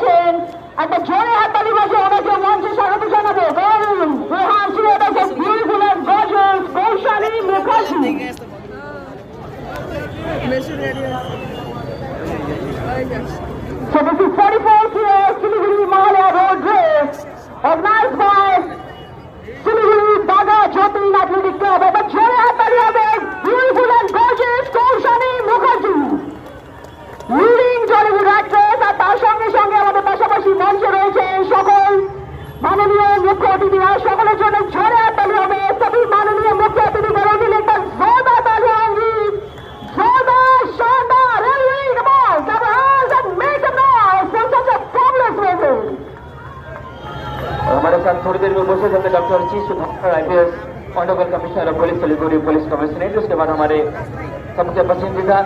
রয়েছেন একটা জোরে হাততালি বাজে ওনাকে মঞ্চে স্বাগত জানাবো। Beautiful and gorgeous Kaushali Mukherjee. So this is 44th year Siliguri Mahalaya Road Race organized by Siliguri Daga Jyotin Athletic Club. But jore hatali hobe beautiful and gorgeous Kaushani Mukherjee, leading Tollywood actress, আর তার সঙ্গে সঙ্গে আমাদের পাশাপাশি মঞ্চে রয়েছেন সকল মাননীয় মুখ্য অতিথিরা। সকলের জন্য জোরে হাততালি হবে। সবই মাননীয় মুখ্য অতিথিগণের জন্য একটা জোরদার তালি होगी। जोरदार शानदार rallying the ball, clap your hands and make some noise for such a fabulous racing. हमारे साथ थोड़ी देर में उपस्थित होंगे डॉक्टर ची Sudhakar IPS honourable commissioner of police Siliguri police commissionerate. उसके बाद हमारे सबसे पसंदीदा